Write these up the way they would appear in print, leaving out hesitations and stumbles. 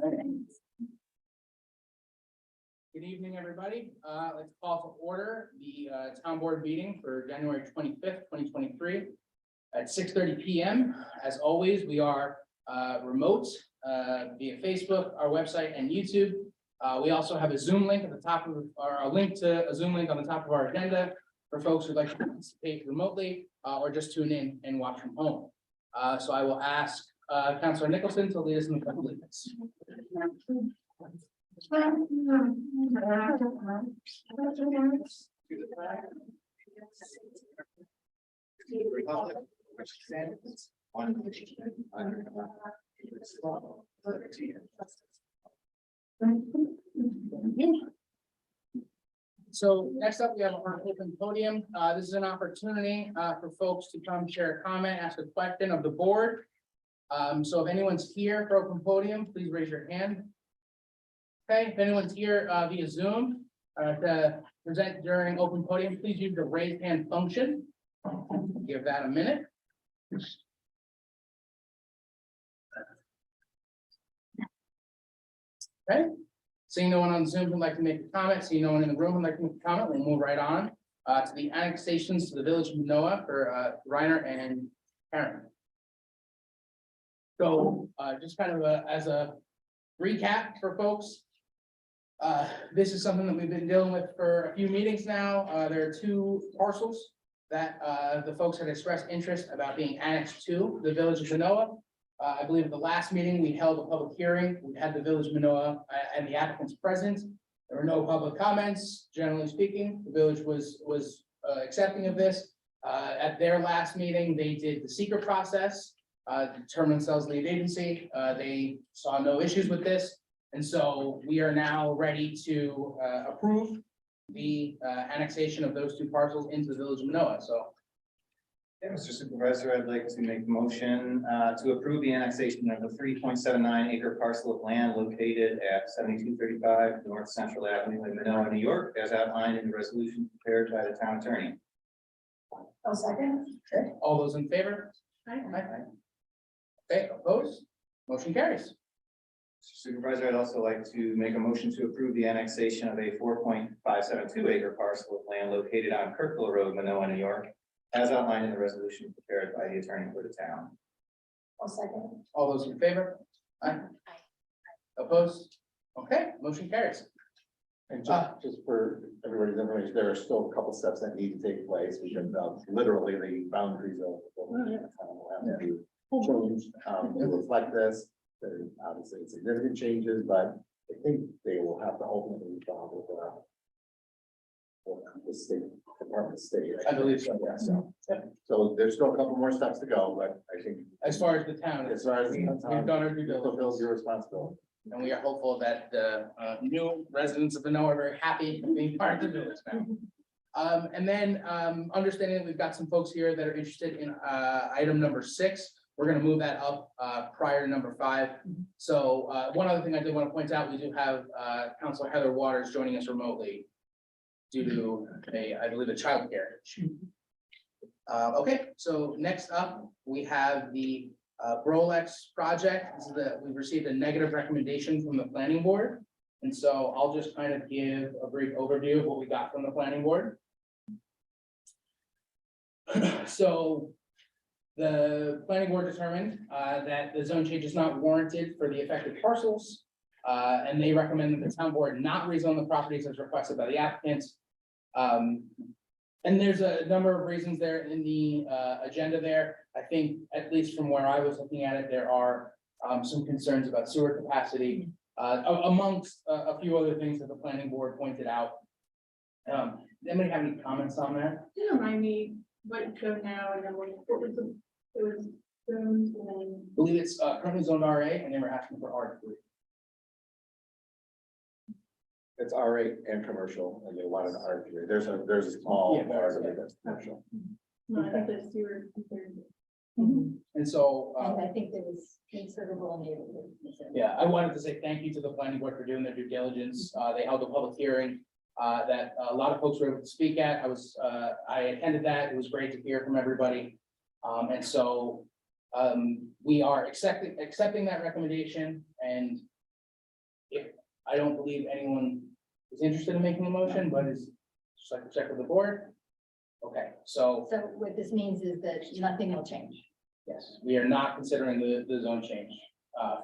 Good evening, everybody. Let's call to order the town board meeting for January 25th, 2023 at 6:30 p.m. As always, we are remote via Facebook, our website, and YouTube. We also have a Zoom link at the top of, or a link to a Zoom link on the top of our agenda for folks who'd like to participate remotely or just tune in and watch from home. So I will ask Councilor Nicholson to lead us in the pledge of allegiance. So next up, we have our open podium. This is an opportunity for folks to come share a comment, ask a question of the board. So if anyone's here for open podium, please raise your hand. Okay, if anyone's here via Zoom to present during open podium, please use the raise hand function. Give that a minute. Okay, seeing no one on Zoom who'd like to make a comment, seeing no one in the room who'd like to make a comment, we'll move right on to the annexations to the village of Manoa for Reiner and Karen. So just kind of as a recap for folks. This is something that we've been dealing with for a few meetings now. There are two parcels that the folks had expressed interest about being annexed to the village of Manoa. I believe at the last meeting, we held a public hearing. We had the village of Manoa and the applicants present. There were no public comments. Generally speaking, the village was accepting of this. At their last meeting, they did the secret process, determined themselves lead agency. They saw no issues with this. And so we are now ready to approve the annexation of those two parcels into the village of Manoa. So. Yeah, Mr. Supervisor, I'd like to make a motion to approve the annexation of the 3.79 acre parcel of land located at 7235 North Central Avenue in Manoa, New York, as outlined in the resolution prepared by the town attorney. I'll second. Okay, all those in favor? Aye. Okay, opposed? Motion carries. Mr. Supervisor, I'd also like to make a motion to approve the annexation of a 4.572 acre parcel of land located on Kirkville Road, Manoa, New York, as outlined in the resolution prepared by the attorney for the town. I'll second. All those in favor? Aye. Opposed? Okay, motion carries. And just for everybody's information, there are still a couple steps that need to take place because literally the boundaries of the town will have to be changed to reflect this. There are obviously significant changes, but I think they will have to ultimately follow the state Department of State. I believe so. Yeah, so there's still a couple more steps to go, but I think As far as the town, as far as we've done our due diligence, fulfills your responsibility. and we are hopeful that the new residents of Manoa are very happy being part of the village now. And then understanding that we've got some folks here that are interested in item number 6. We're going to move that up prior to number 5. So one other thing I did want to point out, we do have Councilor Heather Waters joining us remotely due to I believe a childcare issue. Okay, so next up, we have the Brolex project. This is we've received a negative recommendation from the planning board. And so I'll just kind of give a brief overview of what we got from the planning board. So the planning board determined that the zone change is not warranted for the affected parcels. And they recommend that the town board not rezone the properties as requested by the applicants. And there's a number of reasons there in the agenda there. I think, at least from where I was looking at it, there are some concerns about sewer capacity, amongst a few other things that the planning board pointed out. Anybody have any comments on that? Do you remind me what you showed now and then what was it? It was zoned and then. I believe it's currently zoned RA and they were asking for R3. It's R8 and commercial, and they want an R3. There's a small part of it that's commercial. No, I think there's sewer. And so, And I think there was considerable neighborhood. yeah, I wanted to say thank you to the planning board for doing their due diligence. They held a public hearing that a lot of folks were able to speak at. I attended that. It was great to hear from everybody. And so we are accepting that recommendation, and I don't believe anyone is interested in making a motion, but is just like to check with the board. Okay, so So what this means is that nothing will change. yes, we are not considering the zone change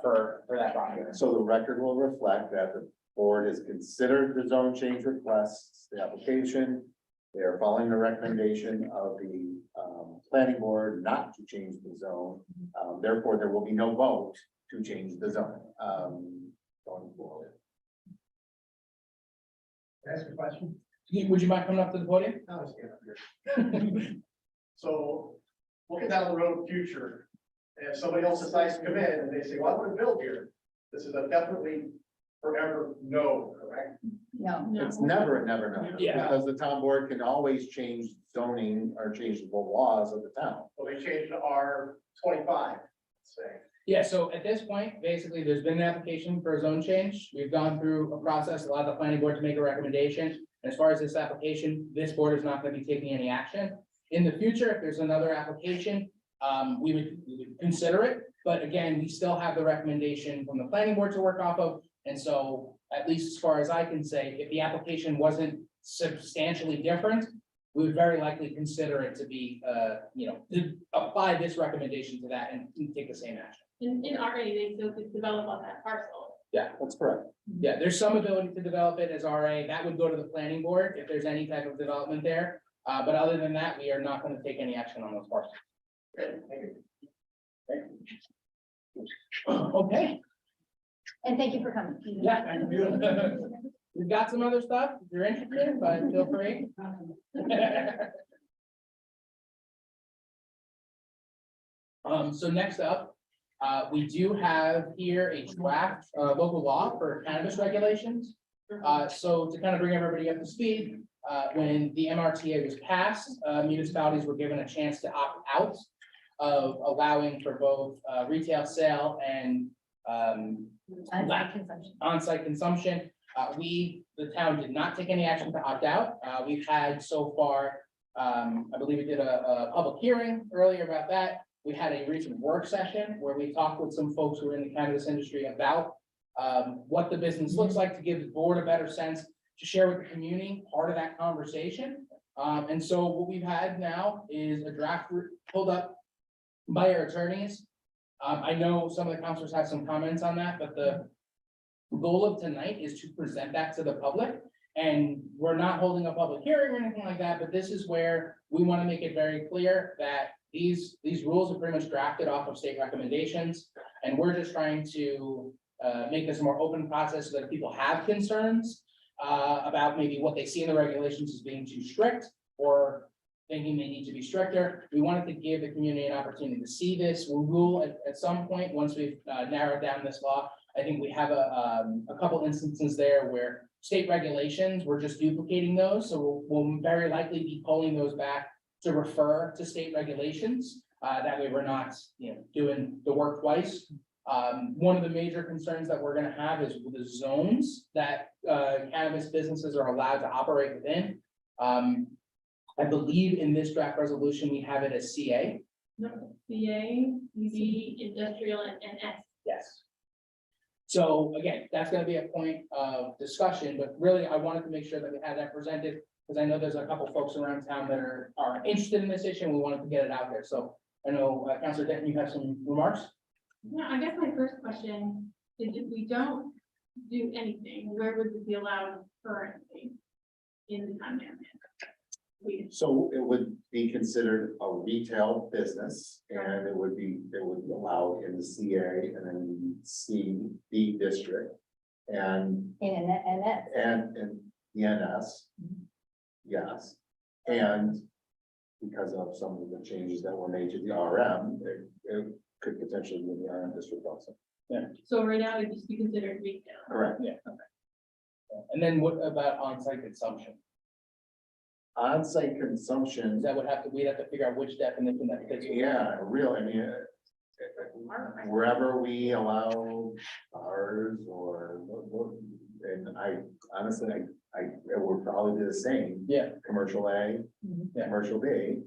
for that project. So the record will reflect that the board has considered the zone change requests, the application. They are following the recommendation of the planning board not to change the zone. Therefore, there will be no vote to change the zone going forward. Can I ask a question? Would you mind coming up to the podium? I'll just get up here. So, looking down the road future, if somebody else decides to come in and they say, well, I want to build here, this is a definitely forever no, correct? No. It's never, never, never. Yeah. Because the town board can always change zoning or change the laws of the town. Well, they changed to R 25, let's say. Yeah, so at this point, basically, there's been an application for a zone change. We've gone through a process, allowed the planning board to make a recommendation. As far as this application, this board is not going to be taking any action. In the future, if there's another application, we would consider it. But again, we still have the recommendation from the planning board to work off of. And so, at least as far as I can say, if the application wasn't substantially different, we would very likely consider it to be, to apply this recommendation to that and take the same action. In already, they still could develop on that parcel. That's correct. Yeah, there's some ability to develop it as RA. That would go to the planning board if there's any type of development there. But other than that, we are not going to take any action on those parcels. Okay, thank you. Okay, And thank you for coming. yeah. thank you. We've got some other stuff if you're interested, but feel free. So next up, we do have here a draft, local law for cannabis regulations. So to kind of bring everybody up to speed, when the MRTA was passed, municipalities were given a chance to opt out of allowing for both, retail sale and, On-site consumption. on-site consumption. The town did not take any action to opt out. We've had so far, I believe we did a public hearing earlier about that. We had a recent work session where we talked with some folks who are in the cannabis industry about what the business looks like to give the board a better sense to share with the community, part of that conversation. And so what we've had now is a draft pulled up by our attorneys. I know some of the counselors have some comments on that, but the goal of tonight is to present that to the public. And we're not holding a public hearing or anything like that, but this is where we want to make it very clear that these rules are pretty much drafted off of state recommendations. And we're just trying to make this a more open process so that if people have concerns about maybe what they see in the regulations as being too strict or thinking they need to be stricter. We wanted to give the community an opportunity to see this rule at some point, once we've narrowed down this law. I think we have a couple instances there where state regulations, we're just duplicating those, so we'll very likely be pulling those back to refer to state regulations. That way we're not, doing the work twice. One of the major concerns that we're gonna have is with the zones that cannabis businesses are allowed to operate within. I believe in this draft resolution, we have it as CA. No, CA, UV, industrial, and NS. Yes. So again, that's gonna be a point of discussion, but really I wanted to make sure that we had that presented. Because I know there's a couple folks around town that are interested in this issue and we wanted to get it out there. So I know, Councilor Denton, you have some remarks? Yeah, I guess my first question is if we don't do anything, where would it be allowed currently in the town area? So it would be considered a retail business and it would allow in the CA and then CD district and And that. in the NS. Yes, and because of some of the changes that were made to the RM, it could potentially be in the RM district also. So right now it'd just be considered retail. Correct. And then what about on-site consumption? On-site consumption, That would have to, we'd have to figure out which definition that fits. yeah, really, I mean, wherever we allow bars or, and I honestly, it would probably be the same. Yeah. Commercial A, Yeah. commercial B.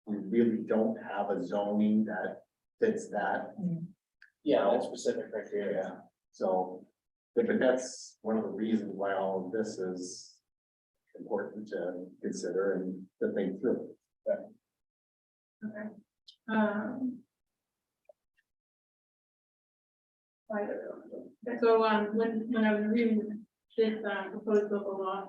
We really don't have a zoning that fits that. Yeah, all specific criteria. Yeah, so, but that's one of the reasons why all of this is important to consider and to think through. Okay. Um, So, when I was reading this, proposed local law,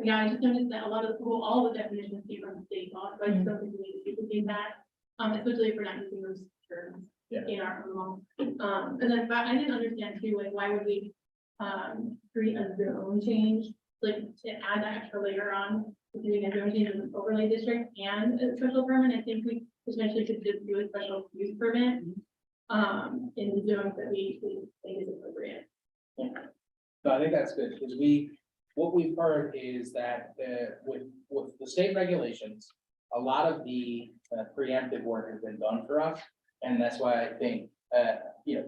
yeah, I just noticed that a lot of, well, all the definitions came from the state law, so I just don't think we need to duplicate that. Especially if we're not using those terms in our own law. And then, but I didn't understand too, like, why would we, create a zone change, like, to add that extra layer on, doing a zone change in an overlay district and a special permit? I think we potentially could just do a special use permit in the zones that we think is appropriate. No, I think that's good, because what we've heard is that, with the state regulations, a lot of the preemptive work has been done for us. And that's why I think,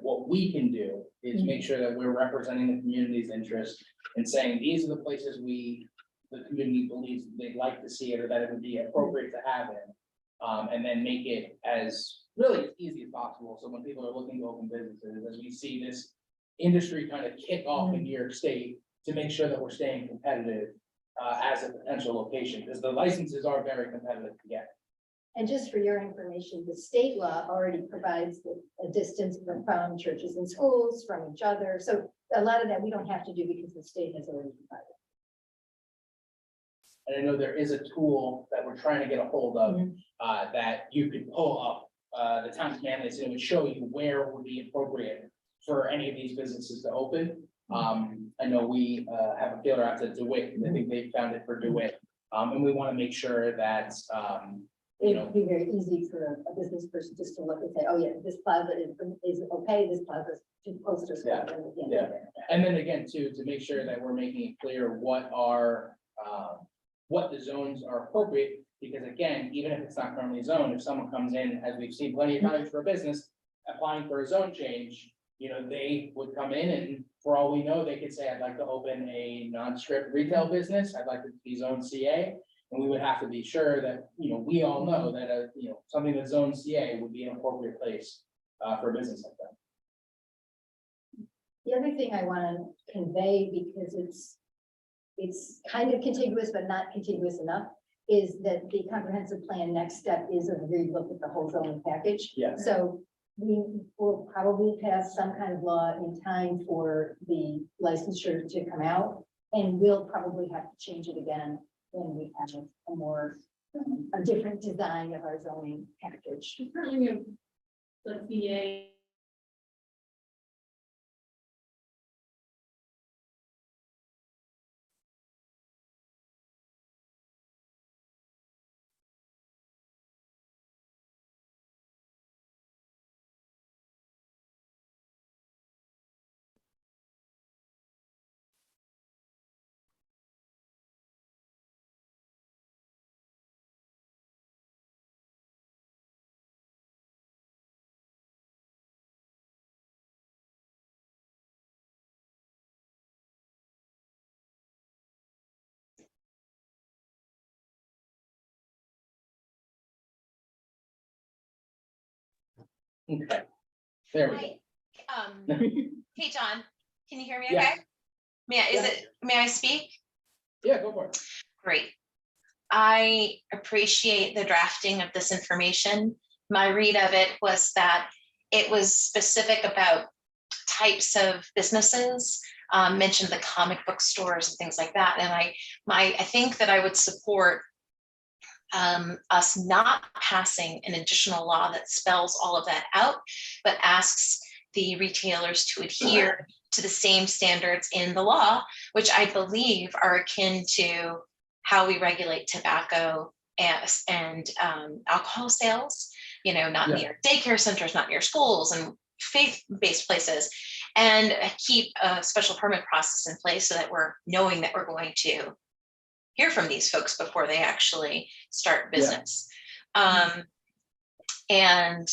what we can do is make sure that we're representing the community's interest and saying, these are the places the community believes they'd like to see it, or that it would be appropriate to have it. And then make it as really as easy as possible. So when people are looking to open businesses, as we see this industry kind of kick off in New York State, to make sure that we're staying competitive as a potential location, because the licenses are very competitive to get. And just for your information, the state law already provides a distance from churches and schools, from each other. So a lot of that we don't have to do because the state has already provided. And I know there is a tool that we're trying to get a hold of, that you could pull up, the town of Manlius, and it would show you where would be appropriate for any of these businesses to open. I know we, have a dealer out to DeWitt, and I think they found it for DeWitt. And we want to make sure that, It would be very easy for a business person just to look and say, oh yeah, this plaza is okay, this plaza is too close to. school," and at the end of it. and then again, too, to make sure that we're making it clear what the zones are appropriate, because again, even if it's not currently zoned, if someone comes in, as we've seen plenty of times for a business, applying for a zone change, they would come in, and for all we know, they could say, I'd like to open a non-strip retail business, I'd like to be zone CA. And we would have to be sure that, we all know that, something that's zone CA would be an appropriate place for a business like that. The other thing I want to convey, because it's kind of contiguous, but not contiguous enough, is that the comprehensive plan next step is a relook at the whole zoning package. Yeah. So we will probably pass some kind of law in time for the licensure to come out, and we'll probably have to change it again when we have a more, a different design of our zoning package. Currently, we have the CA. Okay, there we go. Hey, John, can you hear me Yeah. okay? May I speak? Yeah, go for it. Great. I appreciate the drafting of this information. My read of it was that it was specific about types of businesses, mentioned the comic book stores and things like that. And I think that I would support us not passing an additional law that spells all of that out, but asks the retailers to adhere to the same standards in the law, which I believe are akin to how we regulate tobacco and alcohol sales, not near daycare centers, not near schools and faith-based places, and keep a special permit process in place so that we're knowing that we're going to hear from these folks before they actually start business. And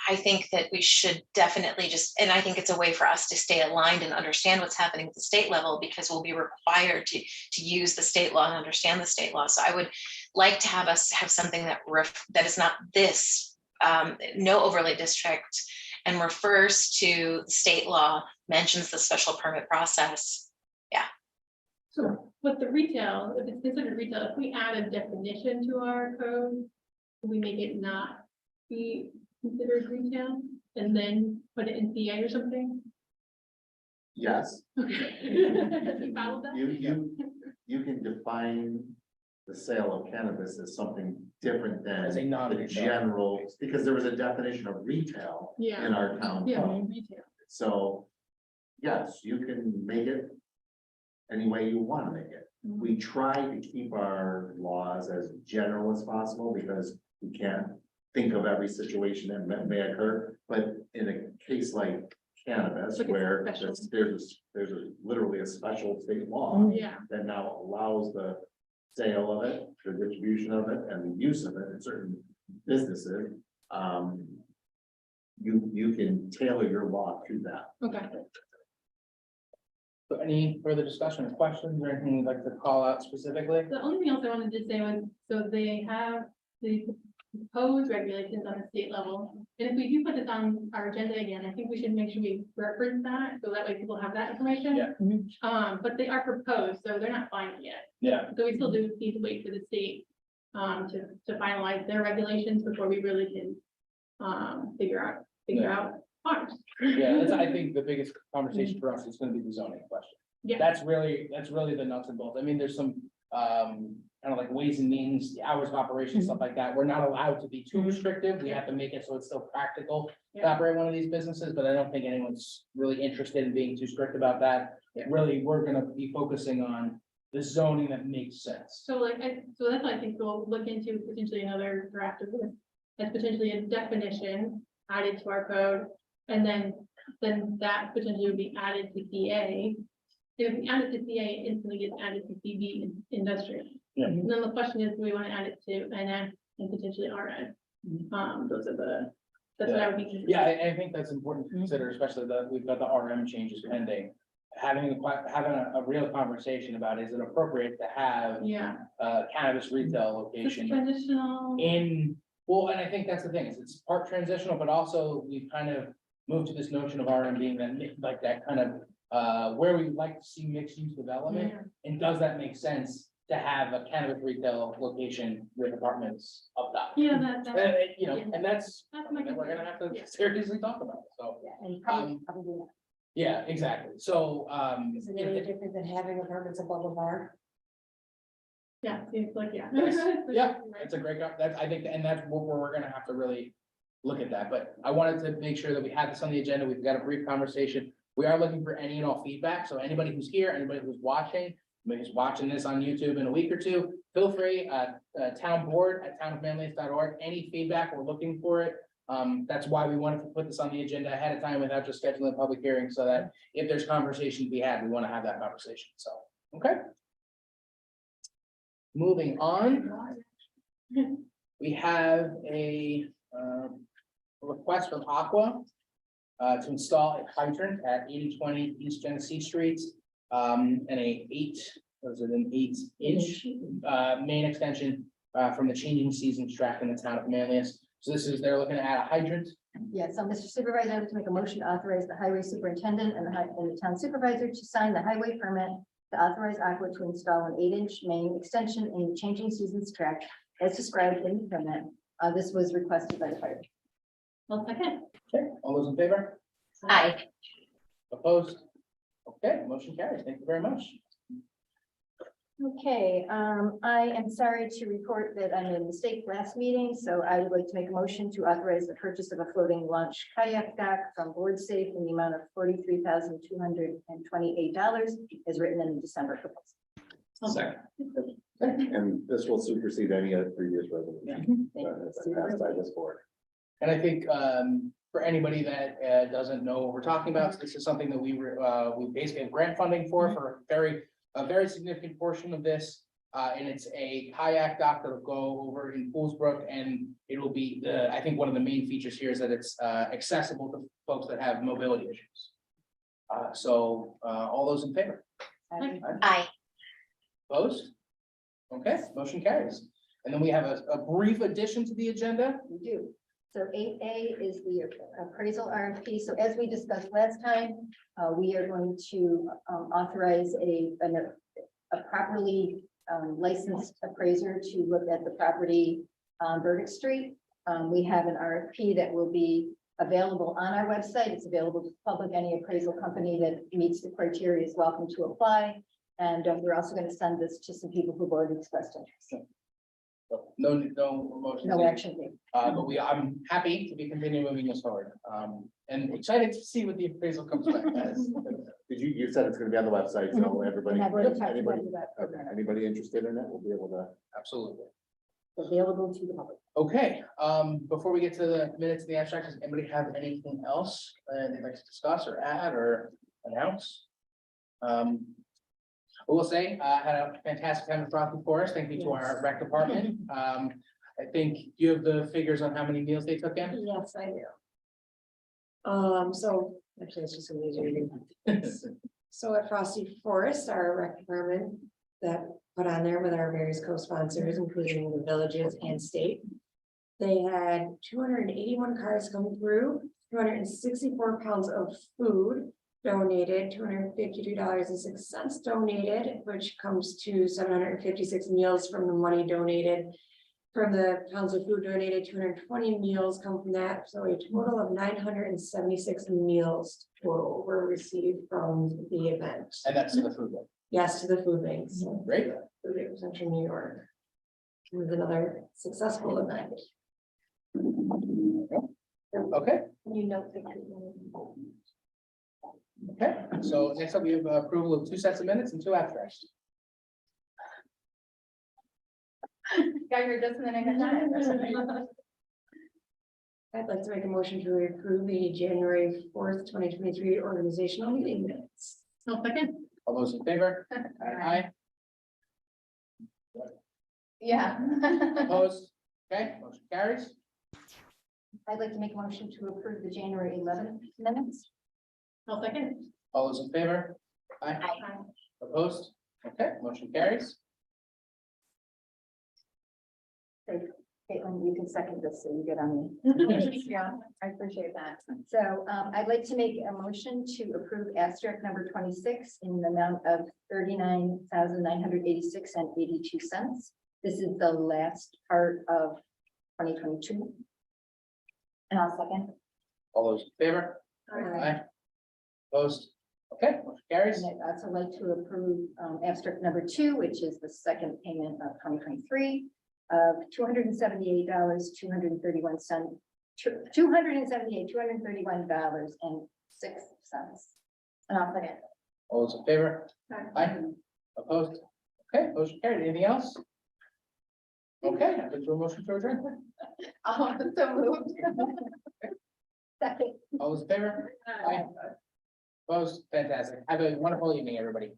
I think that we should definitely and I think it's a way for us to stay aligned and understand what's happening at the state level, because we'll be required to use the state law and understand the state law. So I would like to have us have something that is not this, no overlay district and refers to state law, mentions the special permit process. So with the retail, if it's considered retail, if we add a definition to our code, can we make it not be considered retail and then put it in CA or something? Yes, Okay. You followed that? you can define the sale of cannabis as something different than As a the non-retail. general, because there was a definition of retail Yeah. in our town Yeah, code. retail. So, yes, you can make it any way you want to make it. We try to keep our laws as general as possible because we can't think of every situation that may occur. But in a case like cannabis, Like it's where special. there's literally a special state law Yeah, that now allows the sale of it, the distribution of it, and the use of it in certain businesses. You can tailor your law to that. okay. So any further discussion or questions or anything you'd like to call out specifically? The only thing else I wanted to say was, so they have the proposed regulations on the state level. And if we do put this on our agenda again, I think we should make sure we reference that, so that way people have that information. Yeah. But they are proposed, so they're not final yet. Yeah. So we still do need to wait for the state, to finalize their regulations before we really can, figure out farms. Yeah, that's, I think the biggest conversation for us is gonna be the zoning question. Yeah. That's really the nuts and bolts. I mean, there's some, kind of like ways and means, the hours of operation, stuff like that. We're not allowed to be too restrictive. We have to make it so it's still practical to Yeah. operate one of these businesses, but I don't think anyone's really interested in being too strict about that. Yeah. Really, we're gonna be focusing on the zoning that makes sense. So like, so that's why I think we'll look into potentially another draft of this, as potentially a definition added to our code. And then that potentially would be added to CA. If we add it to CA, it instantly gets added to CB in industrial. Yeah. And then the question is, do we want to add it to NF and potentially RN? Those are that's what I would be. considering. Yeah, I think that's important to consider, especially that we've got the RM changes pending. Having a real conversation about, is it appropriate to have Yeah. Cannabis retail It's location traditional. in, well, and I think that's the thing, is it's part transitional, but also we've kind of moved to this notion of RM being that, like that kind of, where we like to see mixed use development. Yeah. And does that make sense to have a cannabis retail location with apartments up top? Yeah, that, You know, and that's that's my. something that we're gonna have to Yeah. seriously talk about, so, Yeah, and probably not. yeah, exactly, so, Is it any different than having apartments above a bar? Yeah, seems like, yeah. yeah, it's a great, that, I think, and that's where we're gonna have to really look at that, but I wanted to make sure that we had this on the agenda, we've got a brief conversation. We are looking for any and all feedback, so anybody who's here, anybody who's watching, anybody who's watching this on YouTube in a week or two, feel free, town board at townofmanlius.org, any feedback, we're looking for it. That's why we wanted to put this on the agenda ahead of time without just scheduling a public hearing, so that if there's conversation to be had, we want to have that conversation, so, okay? Moving on. We have a request from Aqua to install a hydrant at 8020 East Genesee Street, and an 8-inch main extension from the changing seasons track in the town of Manlius. So they're looking to add a hydrant. Yeah, so Mr. Supervisor, I would make a motion to authorize the highway superintendent and the town supervisor to sign the highway permit to authorize Aqua to install an 8-inch main extension in the changing seasons track as described in the permit. This was requested by the fire. Well, second. Okay, all those in favor? Aye. Opposed? Okay, motion carries. Thank you very much. Okay, I am sorry to report that I made a mistake last meeting, so I would like to make a motion to authorize the purchase of a floating launch kayak dock from Board Safe in the amount of $43,228 as written in the December proposal. Second. And this will supersede any other previous resolution Thank that's you. passed by this board. And I think for anybody that doesn't know what we're talking about, this is something that we basically have grant funding for a very significant portion of this. And it's a kayak dock that'll go over in Poolsbrook, and it'll be I think one of the main features here is that it's accessible to folks that have mobility issues. So all those in favor? Aye. Opposed? Okay, motion carries. And then we have a brief addition to the agenda. We do. So 8A is the appraisal RFP. So as we discussed last time, we are going to authorize a properly licensed appraiser to look at the property on Burdick Street. We have an RFP that will be available on our website. It's available to the public. Any appraisal company that meets the criteria is welcome to apply. And we're also going to send this to some people who've already expressed interest. No motion. No action taken. But I'm happy to be continuing moving this forward. And excited to see what the appraisal comes back as. You said it's gonna be on the website, so everybody, And I've already talked to anybody, them about okay, anybody interested in it will be able to. Absolutely. available to the public. Okay, before we get to the minutes of the abstract, does anybody have anything else they'd like to discuss or add or announce? I will say, I had a fantastic time with Rocky Forest. Thank you to our rec department. I think you have the figures on how many meals they took in. Yes, I do. So actually, it's just a easy reading. So at Frosty Forest, our rec department that put on there with our various co-sponsors, including the villages and state. They had 281 cars come through, 264 pounds of food donated, $252.06 donated, which comes to 756 meals from the money donated. From the pounds of food donated, 220 meals come from that, so a total of 976 meals were received from the event. And that's to the food bank. Yes, to the food banks. Great. Food Bank of Central New York. It was another successful event. Okay, You know. okay. So next up, we have approval of 2 sets of minutes and 2 abstracts. Got your just in the nick of time. I'd like to make a motion to approve the January 4th, 2023 organizational meeting minutes. No second. All those in favor? Aye. Yeah. Opposed? Okay, motion carries. I'd like to make a motion to approve the January 11th minutes. No second. All those in favor? Aye. Opposed? Okay, motion carries. Caitlin, you can second this, so you get on me. Yeah, I appreciate that. So I'd like to make a motion to approve abstract number 26 in the amount of $39,986.82. This is the last part of 2022. And I'll second. All those in favor? Aye. Opposed? Okay, motion carries. And I'd also like to approve abstract number 2, which is the second payment of 2023 of $278, $231. And I'll second. All those in favor? Aye. Opposed? Okay, motion carried. Anything else? Okay, I put through a motion to adjourn. So moved. Second. All those in favor? Aye. Opposed? Fantastic. Have a wonderful evening, everybody.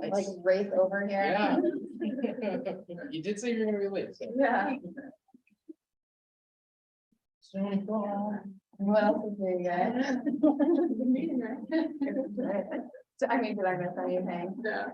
Like Wraith over here. Yeah. You did say you're gonna be late. So. Yeah. What else is there, guys? I mean, did I miss anything? Yeah.